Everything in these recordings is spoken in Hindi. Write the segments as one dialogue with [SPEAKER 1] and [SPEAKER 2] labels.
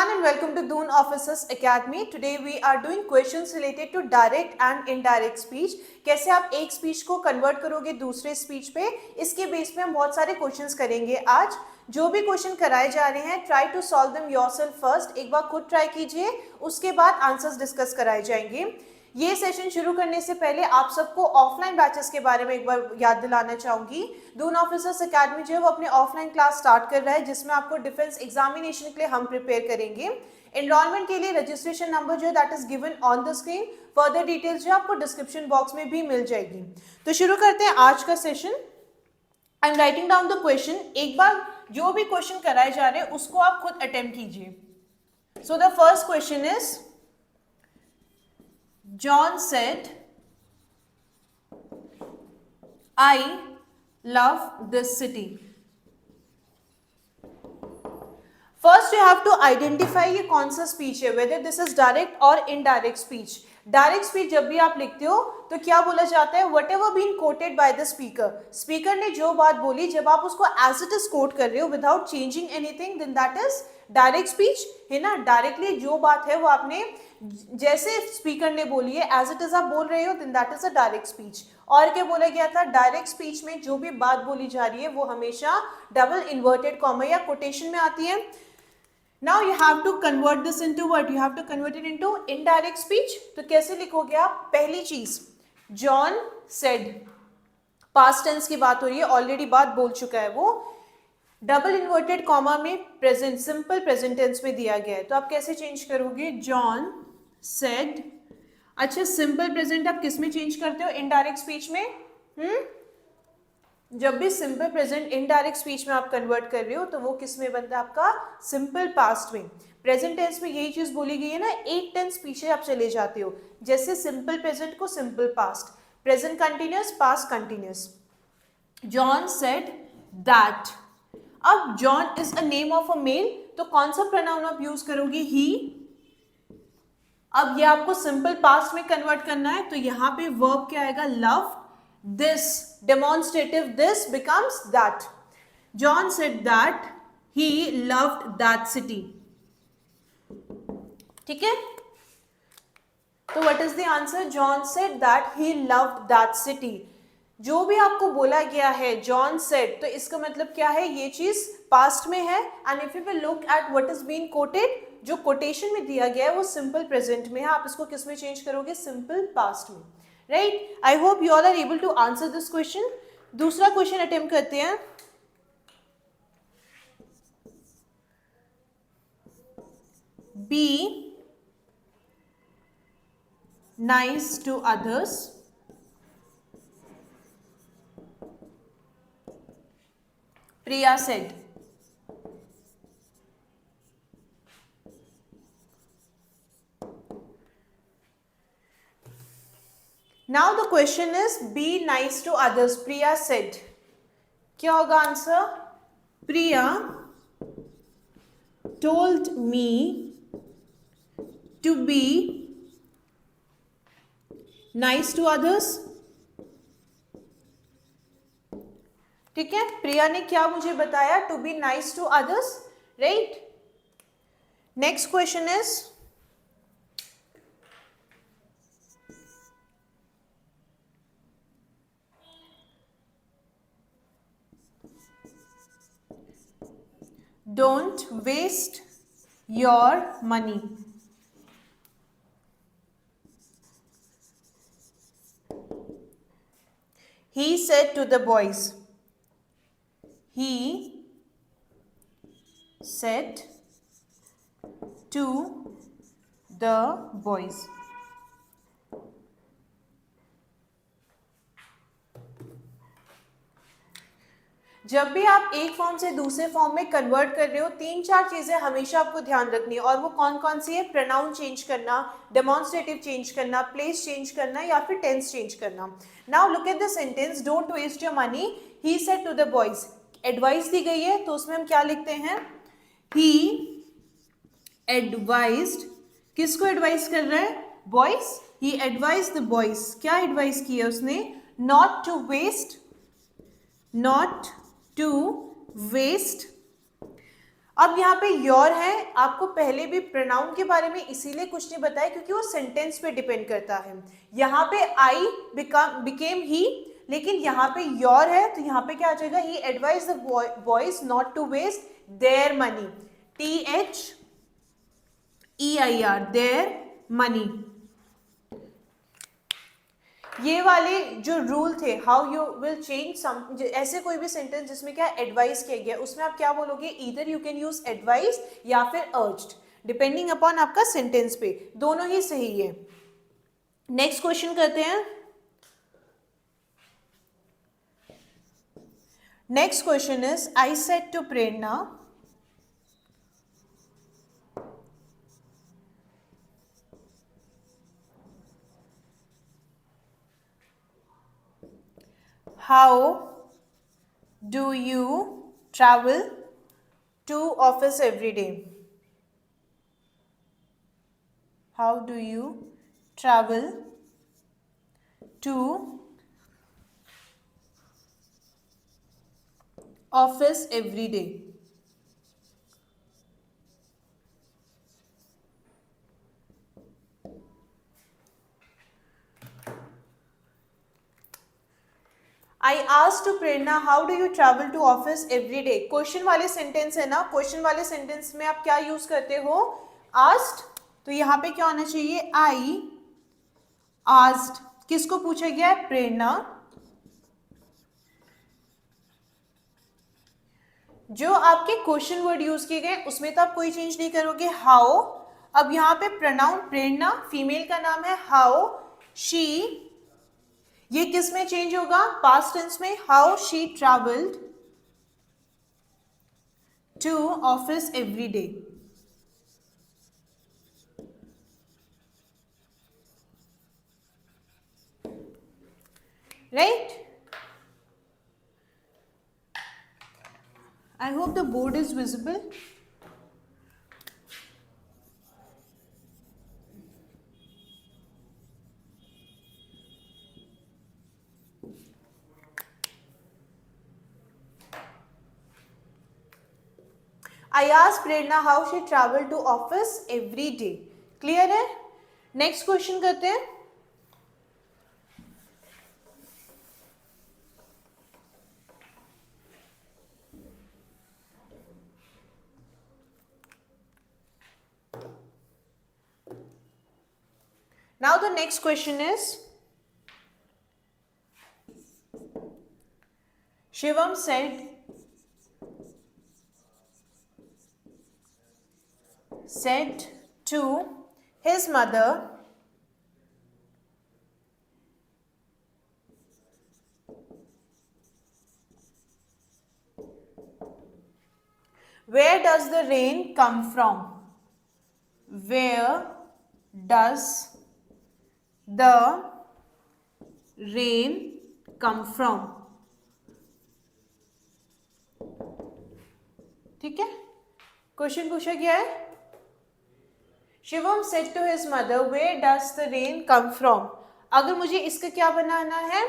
[SPEAKER 1] everyone and welcome to Doon Officers Academy. Today we are doing questions related to direct and indirect speech. कैसे आप एक स्पीच को कन्वर्ट करोगे दूसरे स्पीच पे, इसके बेस पे हम बहुत सारे क्वेश्चंस करेंगे आज. जो भी क्वेश्चन कराए जा रहे हैं try to solve them yourself first. एक बार खुद ट्राई कीजिए, उसके बाद आंसर्स डिस्कस कराए जाएंगे. ये सेशन शुरू करने से पहले आप सबको ऑफलाइन बैचेस के बारे में एक बार याद दिलाना चाहूंगी. दून ऑफिसर्स एकेडमी जो है वो अपने ऑफलाइन क्लास स्टार्ट कर रहा है, जिसमें आपको डिफेंस एग्जामिनेशन के लिए हम प्रिपेयर करेंगे. एनरोलमेंट के लिए रजिस्ट्रेशन नंबर जो है that is given on the screen. Further details जो आपको डिस्क्रिप्शन बॉक्स में भी मिल जाएगी. तो शुरू करते हैं आज का session. I am writing down the question. एक बार जो भी क्वेश्चन कराए जा रहे हैं उसको आप खुद अटेम्प्ट कीजिए. So the first question is, John said, I love this city. First you have to identify ये कौन सा स्पीच है, whether this is direct or indirect speech. Direct speech जब भी आप लिखते हो तो क्या बोला जाता है, whatever been quoted by the speaker. Speaker ने जो बात बोली जब आप उसको एज इट इज कोट कर रहे हो without changing anything, then that is direct speech, है ना. डायरेक्टली जो बात है वो आपने जैसे स्पीकर ने बोली है एज इट इज आप बोल रहे हो, then that is a direct speech. और क्या बोला गया था, डायरेक्ट स्पीच में जो भी बात बोली जा रही है वो हमेशा डबल इन्वर्टेड कॉमा या कोटेशन में आती है. Now you have to convert this into what? You have to convert it into indirect speech. तो कैसे लिखोगे आप? पहली चीज, John said, past tense की बात हो रही है, ऑलरेडी बात बोल चुका है वो. डबल इन्वर्टेड कॉमा में प्रेजेंट, सिंपल प्रेजेंट टेंस में दिया गया है, तो आप कैसे चेंज करोगे? John said. अच्छा, सिंपल प्रेजेंट आप किस में चेंज करते हो इनडायरेक्ट स्पीच में? जब भी सिंपल प्रेजेंट इनडायरेक्ट स्पीच में आप कन्वर्ट कर रहे हो तो वो किस में बनता है आपका? सिंपल पास्ट में. प्रेजेंट टेंस में यही चीज बोली गई है ना, एक टेंस पीछे आप चले जाते हो. जैसे सिंपल प्रेजेंट को simple past, present continuous, past continuous. John said that. अब John is a name of a male, तो कौन सा प्रोनाउन आप यूज करोगे? ही. अब ये आपको सिंपल पास्ट में कन्वर्ट करना है, तो यहां पे वर्ब क्या आएगा? Love. This demonstrative this becomes that. John said that he loved that city. ठीक है, तो what is the answer? John said that he loved that city. जो भी आपको बोला गया है John said, तो इसका मतलब क्या है? ये चीज पास्ट में है. And if you will look at what is been quoted, जो कोटेशन में दिया गया है वो सिंपल प्रेजेंट में है. आप इसको किस में चेंज करोगे? सिंपल पास्ट में. Right? I hope you all are able to answer this question. दूसरा क्वेश्चन अटेम्प्ट करते हैं. Be nice to others. Priya said. Now the question is, be nice to others. Priya said. क्या होगा answer? Priya told me to be nice to others. ठीक है, प्रिया ने क्या मुझे बताया? To be nice to others, right? Next question is, don't waste your money. He said to the boys. He said to the boys. जब भी आप एक फॉर्म से दूसरे फॉर्म में कन्वर्ट कर रहे हो, तीन चार चीजें हमेशा आपको ध्यान रखनी है. और वो कौन कौन सी है? प्रोनाउन चेंज करना, डेमोन्स्ट्रेटिव चेंज करना, प्लेस चेंज करना या फिर टेंस चेंज करना. Now look at the sentence, don't waste your money. He said to the boys. Advice दी गई है, तो उसमें हम क्या लिखते हैं? ही एडवाइज्ड. किसको एडवाइस कर रहा है? Boys. He advise the boys. क्या एडवाइस किया उसने? Not to waste. Not to waste. अब यहाँ पे योर है, आपको पहले भी प्रोनाउन के बारे में इसीलिए कुछ नहीं बताया क्योंकि वो सेंटेंस पे डिपेंड करता है। यहाँ पे आई बिकेम ही, लेकिन यहाँ पे योर है तो यहाँ पे क्या आ जाएगा, he advise the boys not to waste their money, THEIR, their money. ये वाले जो रूल थे, how you will change some, ऐसे कोई भी सेंटेंस जिसमें क्या एडवाइस किया गया, उसमें आप क्या बोलोगे, either you can use advice या फिर अर्ज्ड, डिपेंडिंग अपॉन आपका सेंटेंस पे, दोनों ही सही है। नेक्स्ट क्वेश्चन करते हैं। Next question is, I said to Prerna, how do you travel to office every day? How do you travel to office every day? I asked to Prerna how do you travel to office every day. Question वाले सेंटेंस है ना, क्वेश्चन वाले सेंटेंस में आप क्या यूज करते हो, आस्क्ड, तो यहाँ पे क्या होना चाहिए, आई आस्क्ड। किसको पूछा गया है, प्रेरणा। जो आपके क्वेश्चन वर्ड यूज किए गए उसमें तो आप कोई चेंज नहीं करोगे, हाउ। अब यहाँ पे प्रोनाउन प्रेरणा फीमेल का नाम है, हाउ शी, ये किस में चेंज होगा, पास्ट टेंस में, how she travelled to office every day. Right, I hope the board is visible. I asked Prerna how she travel to office every day. Clear है। नेक्स्ट क्वेश्चन करते हैं। Now the next question is, Shivam said to his mother, where does the rain come from? Where does the rain come from? ठीक है, क्वेश्चन पूछा गया है, Shivam said to his mother where does the rain come from. अगर मुझे इसका क्या बनाना है,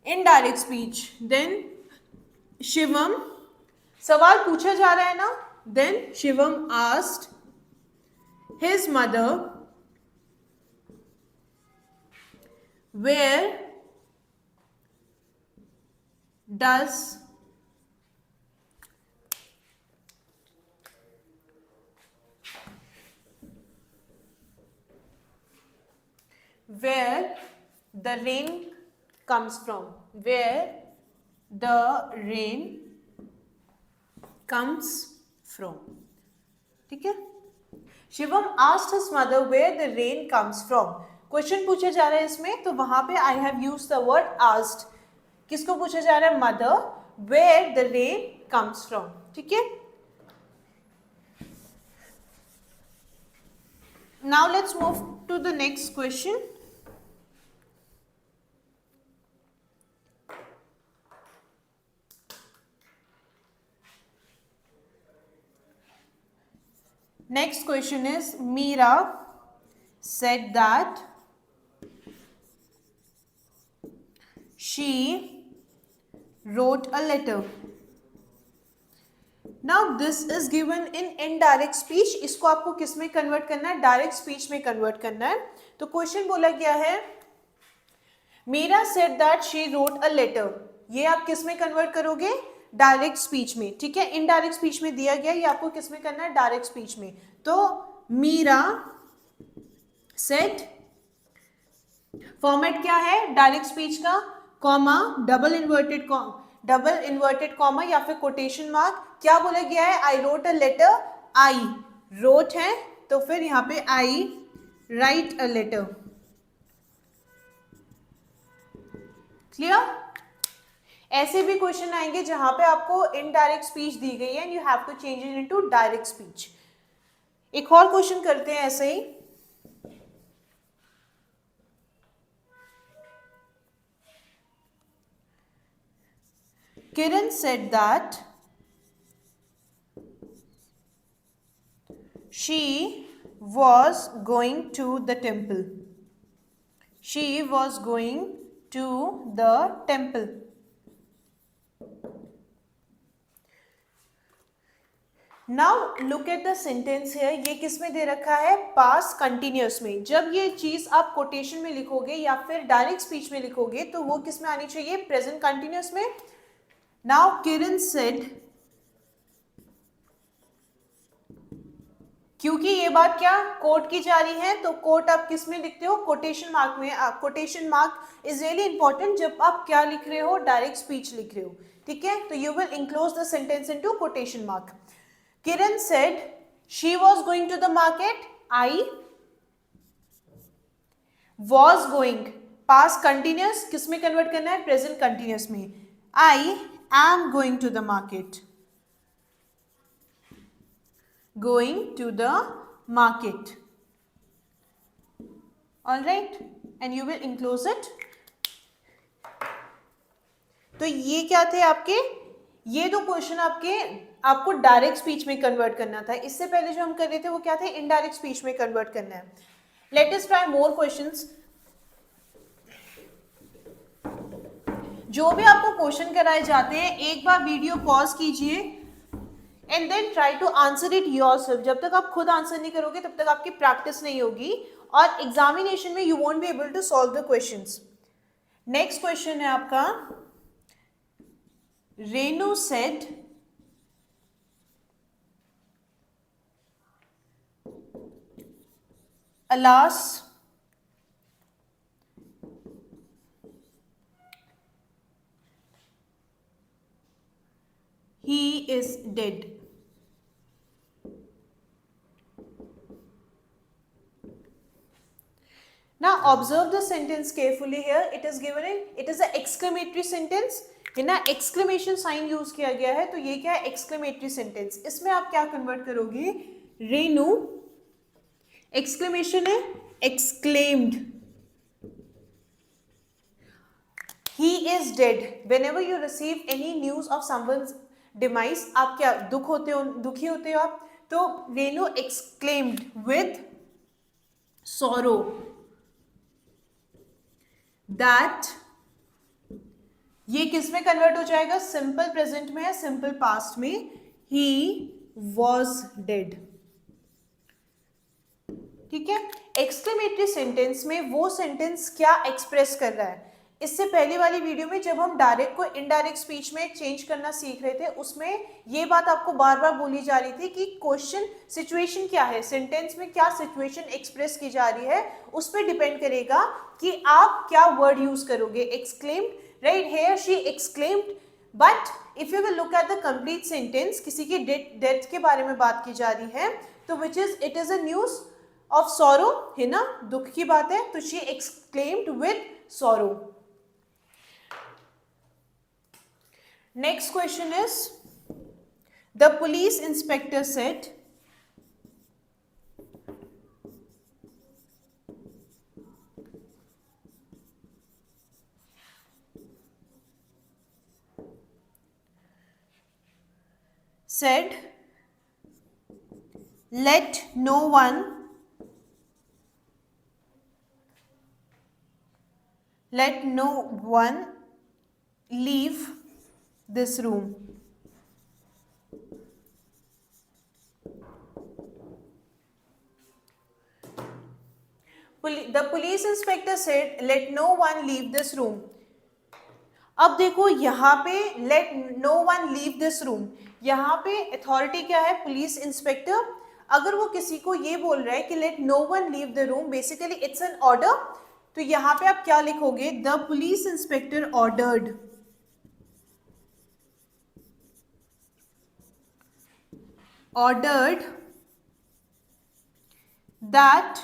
[SPEAKER 1] इनडायरेक्ट स्पीच, देन शिवम, सवाल पूछा जा रहा है ना, then Shivam asked his mother where does where the rain comes from, where the rain comes from। ठीक है, Shivam asked his mother where the rain comes from। Question पूछा जा रहा है इसमें, तो वहां पे I have used the word asked। किसको पूछा जा रहा है, mother, where the rain comes from। ठीक है, now let's move to the next question। Next question is, Meera said that she wrote a letter now this is given in indirect speech, इसको आपको किस में कन्वर्ट करना है, डायरेक्ट स्पीच में कन्वर्ट करना है। तो क्वेश्चन बोला गया है Meera said that she wrote a letter, ये आप किस में कन्वर्ट करोगे, डायरेक्ट स्पीच में, ठीक है। इनडायरेक्ट स्पीच में दिया गया, ये आपको किस में करना है, डायरेक्ट स्पीच में। तो मीरा सेड, फॉर्मेट क्या है डायरेक्ट स्पीच का, कॉमा, डबल इन्वर्टेड कॉमा या फिर कोटेशन मार्क। क्या बोला गया है, I wrote a letter, I wrote है तो फिर यहां पे I write a letter. Clear. ऐसे भी क्वेश्चन आएंगे जहां पे आपको इनडायरेक्ट स्पीच दी गई है and you have to change it into direct speech. एक और क्वेश्चन करते हैं ऐसे ही। Kiran said that she was going to the temple. She was going to the temple. Now look at the sentence here. ये किस में दे रखा है, पास्ट कंटिन्यूअस में। जब ये चीज आप कोटेशन में लिखोगे या फिर डायरेक्ट स्पीच में लिखोगे तो वो किस में आनी चाहिए, प्रेजेंट कंटिन्यूअस में। Now Kiran said, क्योंकि ये बात क्या कोट की जा रही है तो कोट आप किस में लिखते हो, कोटेशन मार्क में। Quotation mark is really important जब आप क्या लिख रहे हो, डायरेक्ट स्पीच लिख रहे हो, ठीक है। तो you will enclose the sentence into quotation mark. Kiran said she was going to the market, I was going, past continuous किस में कन्वर्ट करना है, प्रेजेंट कंटिन्यूअस में। I am going to the market, going to the market, all right, and you will enclose it। तो ये क्या थे आपके, ये दो क्वेश्चन आपको डायरेक्ट स्पीच में कन्वर्ट करना था। इससे पहले जो हम कर रहे थे वो क्या थे, इनडायरेक्ट स्पीच में कन्वर्ट करना है। Let us try more questions. जो भी आपको क्वेश्चन कराए जाते हैं एक बार वीडियो पॉज कीजिए and then try to answer it yourself. जब तक आप खुद आंसर नहीं करोगे तब तक आपकी प्रैक्टिस नहीं होगी और एग्जामिनेशन में you won't be able to solve the questions. Next question है आपका, Renu said alas he is dead। Now observe the sentence carefully here. It is given in, it is an exclamatory sentence है ना, एक्सक्लेमेशन साइन यूज किया गया है तो ये क्या है, एक्सक्लेमेटरी सेंटेंस। इसमें आप क्या कन्वर्ट करोगे, रेनू, एक्सक्लेमेशन है, exclaimed, he is dead। whenever you receive any news of someone's demise, आप क्या दुखी होते हो आप, तो Renu exclaimed with sorrow that, ये किस में कन्वर्ट हो जाएगा, सिंपल प्रेजेंट में है, सिंपल पास्ट में, he was dead। ठीक है। एक्सक्लेमेटरी सेंटेंस में वो सेंटेंस क्या एक्सप्रेस कर रहा है, इससे पहले वाली वीडियो में जब हम डायरेक्ट को इनडायरेक्ट स्पीच में चेंज करना सीख रहे थे उसमें ये बात आपको बार बार बोली जा रही थी कि क्वेश्चन सिचुएशन क्या है, सेंटेंस में क्या सिचुएशन एक्सप्रेस की जा रही है उस पर डिपेंड करेगा कि आप क्या वर्ड यूज करोगे। Exclaimed, right, here she exclaimed, but if you will look at the complete sentence, किसी की डेथ के बारे में बात की जा रही है तो which is, it is a news of sorrow, है ना, दुख की बात है, तो she exclaimed with sorrow. Next question is, the police inspector said let no one leave this room। The police inspector said, "Let no one leave this room." अब देखो यहाँ पे let no one leave this room, यहाँ पे अथॉरिटी क्या है? Police inspector. अगर वो किसी को ये बोल रहा है कि let no one leave the room, basically it's an order. तो यहाँ पे आप क्या लिखोगे? The police inspector ordered that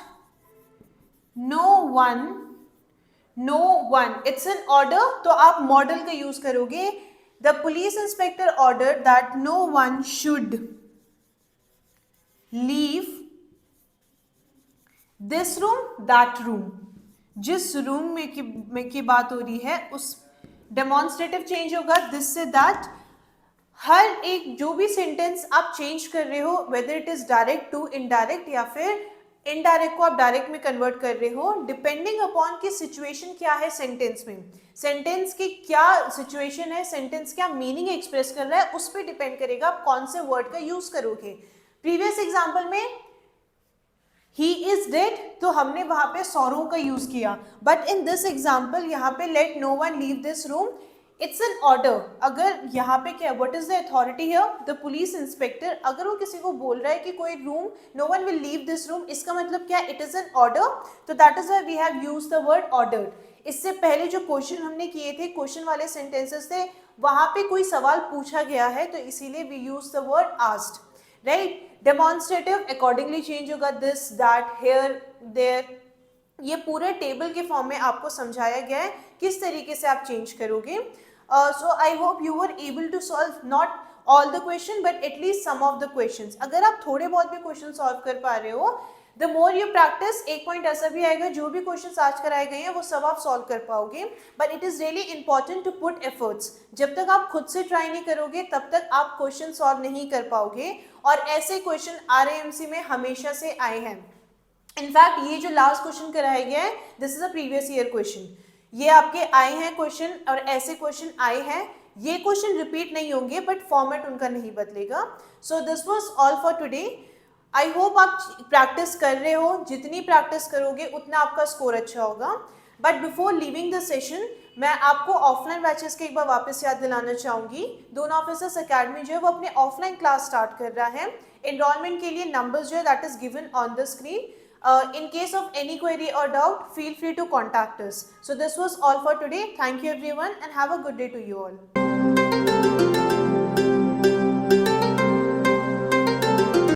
[SPEAKER 1] no one, it's an order, तो आप मॉडल का यूज करोगे। The police inspector order that no one should leave this room, that room. जिस रूम में की बात हो रही है उस डेमोन्स्ट्रेटिव चेंज होगा दिस से दैट। हर एक जो भी सेंटेंस आप चेंज कर रहे हो, whether it is direct to indirect या फिर इनडायरेक्ट को आप डायरेक्ट में कन्वर्ट कर रहे हो, डिपेंडिंग अपॉन की सिचुएशन क्या है सेंटेंस में, सेंटेंस की क्या सिचुएशन है, सेंटेंस क्या मीनिंग एक्सप्रेस कर रहा है, उस पर डिपेंड करेगा आप कौन से वर्ड का यूज करोगे। प्रीवियस एग्जाम्पल में ही इज डेड, तो हमने वहां पे सॉरो का यूज किया, बट इन दिस एग्जाम्पल यहाँ पे let no one leave this room, it's an order. अगर यहाँ पे क्या, what is the authority here? The police inspector. अगर वो किसी को बोल रहा है कि कोई room, no one will leave this room, इसका मतलब क्या? It is an order. तो that is why we have used the word ordered. इससे पहले जो क्वेश्चन हमने किए थे, क्वेश्चन वाले सेंटेंसेस थे, वहां पे कोई सवाल पूछा गया है, तो इसीलिए we use the word asked, right. Demonstrative accordingly change होगा दिस, दैट, हियर, देयर। ये पूरे टेबल के फॉर्म में आपको समझाया गया है किस तरीके से आप चेंज करोगे। So I hope you were able to solve not all the question but at least some of the questions. अगर आप थोड़े बहुत भी क्वेश्चन सॉल्व कर पा रहे हो, the more you practice, एक पॉइंट ऐसा भी आएगा जो भी क्वेश्चन आज कराए गए हैं वो सब आप सॉल्व कर पाओगे। But it is really important to put efforts. जब तक आप खुद से ट्राई नहीं करोगे तब तक आप क्वेश्चन सॉल्व नहीं कर पाओगे, और ऐसे क्वेश्चन RAMC में हमेशा से आए हैं। इनफैक्ट ये जो लास्ट क्वेश्चन कराया गया है, this is a previous year question, ये आपके आए हैं क्वेश्चन, और ऐसे क्वेश्चन आए हैं। ये क्वेश्चन रिपीट नहीं होंगे बट फॉर्मेट उनका नहीं बदलेगा। So this was all for today. I hope आप प्रैक्टिस कर रहे हो, जितनी प्रैक्टिस करोगे उतना आपका स्कोर अच्छा होगा। But before living the session, मैं आपको ऑफलाइन बैचेस के एक बार वापस याद दिलाना चाहूँगी। दोनों ऑफिसर्स अकेडमी जो है वो अपने ऑफलाइन क्लास स्टार्ट कर रहा है। एनरोलमेंट के लिए नंबर्स जो है that is given on the screen. In case of any query or doubt, feel free to contact us. So this was all for today. Thank you everyone and have a good day to you all.